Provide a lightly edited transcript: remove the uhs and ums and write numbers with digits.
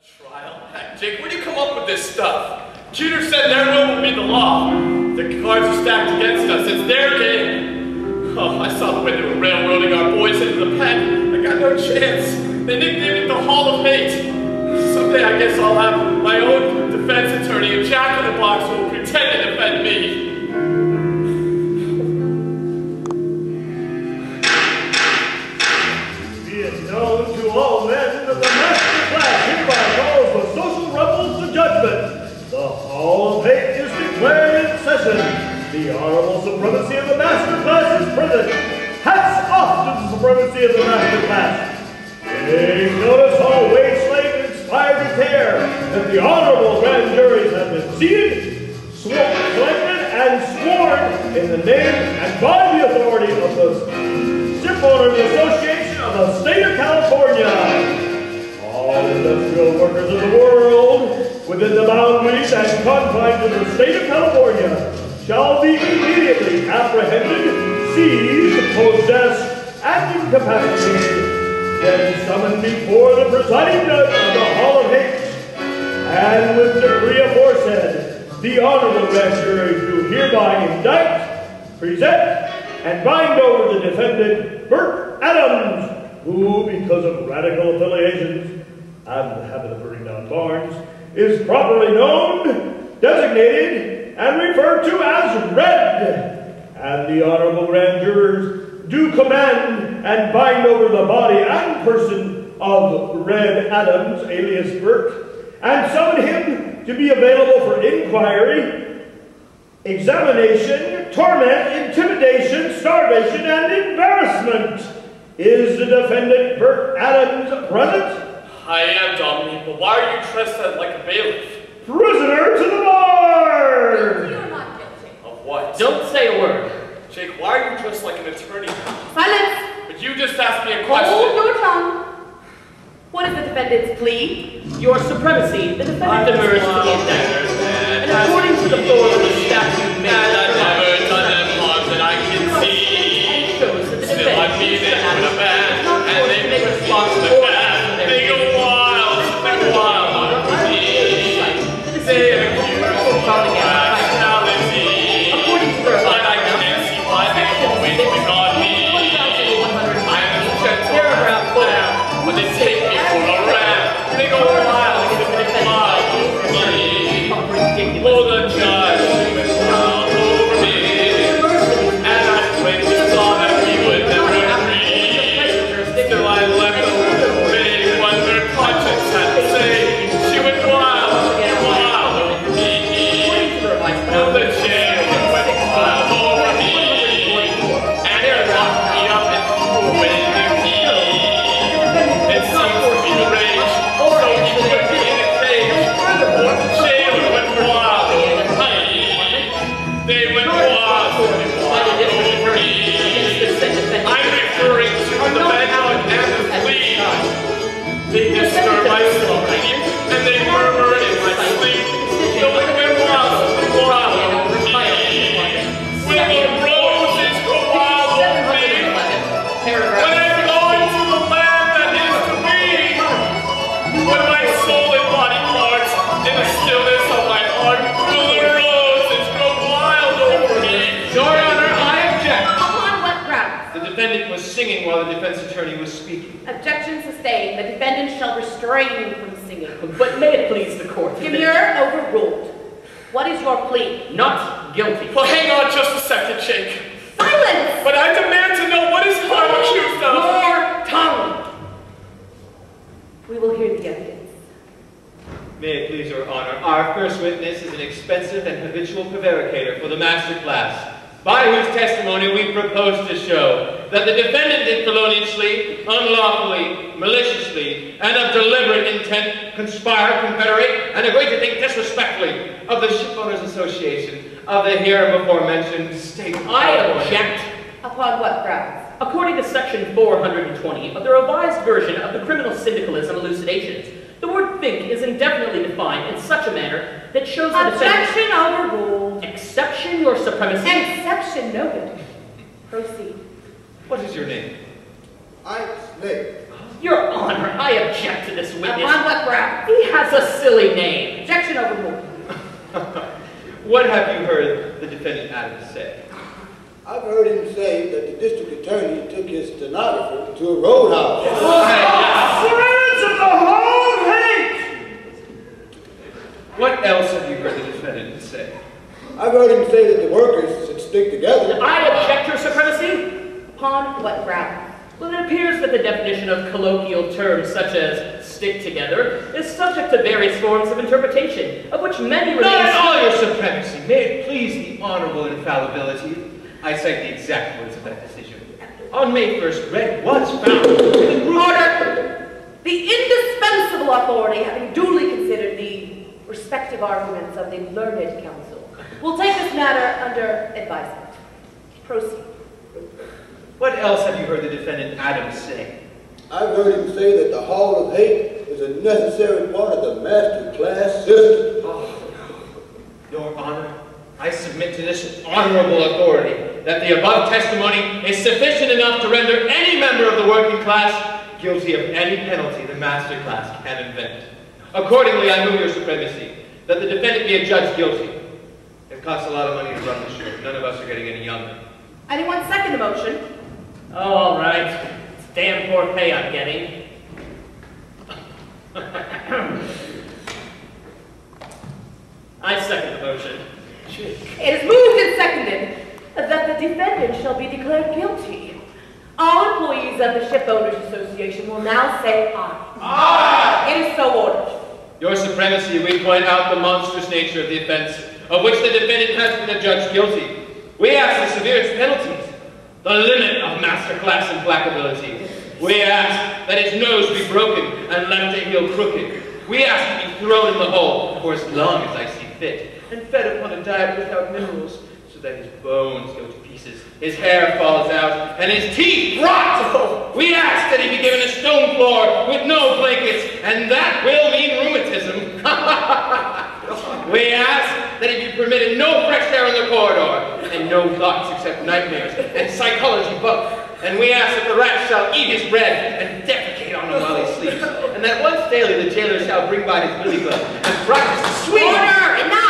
Trial? Jake, where do you come up with this stuff? Tudor said their will be the law. The cards are stacked against us. It's their game. Oh, I saw the way they were railroading our boys into the pen. I got no chance. They nicknamed it the Hall of Hate. Someday I guess I'll have my own defense attorney, a jack-in-the-box who will pretend to defend me. Be it known to all men that the master class hereby calls the social rebels to judgment. The Hall of Hate is declared in session. The honorable supremacy of the master class is present. Hats off to the supremacy of the master class. Take notice all wage slave inspired to care that the honorable grand juries have been seated, selected, and sworn in the name and by the authority of the Shipowners Association of the State of California. All industrial workers of the world within the boundaries and confines of the State of California shall be immediately apprehended, seized, possessed, and incapacitated, then summoned before the presiding judge of the Hall of Hate, and with decree aforesaid, the honorable grand jury do hereby indict, present, and bind over the defendant, Bert Adams, who, because of radical affiliations and the habit of burning down barns, is properly known, designated, and referred to as Red. And the honorable grand jurors do command and bind over the body and person of Red Adams, alias Bert, and summon him to be available for inquiry, examination, torment, intimidation, starvation, and embarrassment. Is the defendant Bert Adams present? I am, Dominique, but why are you dressed like a bailiff? Prisoner to the bar! You're not guilty. Of what? Don't say a word. Jake, why are you dressed like an attorney? Silence! But you just asked me a question. Hold your tongue. What is the defendant's plea? Your supremacy, the defendant demurs to the indictment. And according to the form of the statute made I've never done them harm that I can see. Still I'm beaten with a band, and they make response to the band. They go wild on me. They accuse me of rationality. According to their But I can't see why they always pick on me. I'm a gentle lamb, but they take me for a ram. They go wild over me. Oh, the judge went wild over me. And I went and saw that he would never agree. Still I left the vague what their conscience had to say. She went wild over me. Oh, the jail went wild over me. And it locked me up and threw away the key. It seemed to be the rage, so he put me in a cage. Oh, the jail went wild over me. They went wild over me. I'm referring to the bedbug and the flea. They disturb my sleep, and they murmur in my sleep. So they went wild over me. When the roses go wild over me, when I'm going to the land that is to be, when my soul and body parts in the stillness of my heart, will the roses go wild over me. Your Honor, I object. Upon what grounds? The defendant was singing while the defense attorney was speaking. Objection sustained. The defendant shall restrain from singing. But may it please the court. Demur overruled. What is your plea? Not guilty. Well, hang on just a second, Jake. Silence! But I demand to know what is I'm accused of. Your tongue! We will hear the evidence. May it please your honor, our first witness is an expensive and habitual prevaricator for the master class, by whose testimony we propose to show that the defendant did feloniously, unlawfully, maliciously, and of deliberate intent conspire, confederate, and agree to think disrespectfully of the Shipowners Association of the herebefore mentioned state. I object. Upon what grounds? According to section 420 of the revised version of the criminal syndicalism hallucinations, the word think is indefinitely defined in such a manner that shows the defendant... Objection overruled. Exception, your supremacy. Exception noted. Proceed. What is your name? I'm Snape. Your Honor, I object to this witness. Upon what ground? He has a silly name. Objection overruled. What have you heard the defendant Adams say? I've heard him say that the district attorney took his stenographer to a roadhouse. Friends of the Hall of Hate! What else have you heard the defendant say? I've heard him say that the workers should stick together. I object, Your Supremacy. Upon what ground? Well, it appears that the definition of colloquial terms such as stick together is subject to various forms of interpretation, of which many remain... Not all, Your Supremacy. May it please the honorable infallibility. I cite the exact words of that decision. On May 1st, red was found in the group... Order! The indispensable authority, having duly considered the respective arguments of the learned counsel, will take this matter under advisement. Proceed. What else have you heard the defendant Adams say? I've heard him say that the Hall of Hate is a necessary part of the master class system. Your Honor, I submit to this honorable authority that the above testimony is sufficient enough to render any member of the working class guilty of any penalty the master class can invent. Accordingly, I move, Your Supremacy, that the defendant be adjudged guilty. It costs a lot of money to run the show. None of us are getting any younger. Anyone second the motion? All right. It's damn poor pay I'm getting. I second the motion. It is moved and seconded that the defendant shall be declared guilty. All employees of the Ship Owners Association will now say aye. Aye! It is so ordered. Your Supremacy, we point out the monstrous nature of the offense of which the defendant has been adjudged guilty. We ask the severest penalties, the limit of master class implacability. We ask that his nose be broken and left to heel crooked. We ask to be thrown in the hole for as long as I see fit, and fed upon a diet without minerals, so that his bones go to pieces, his hair falls out, and his teeth rot. We ask that he be given a stone floor with no blankets, and that will mean rheumatism. We ask that he be permitted no fresh air in the corridor, and no thoughts except nightmares, and psychology both. And we ask that the rat shall eat his bread and defecate on him while he sleeps, and that once daily the jailer shall bring by his billy club and practice the sweet... Order! Enough!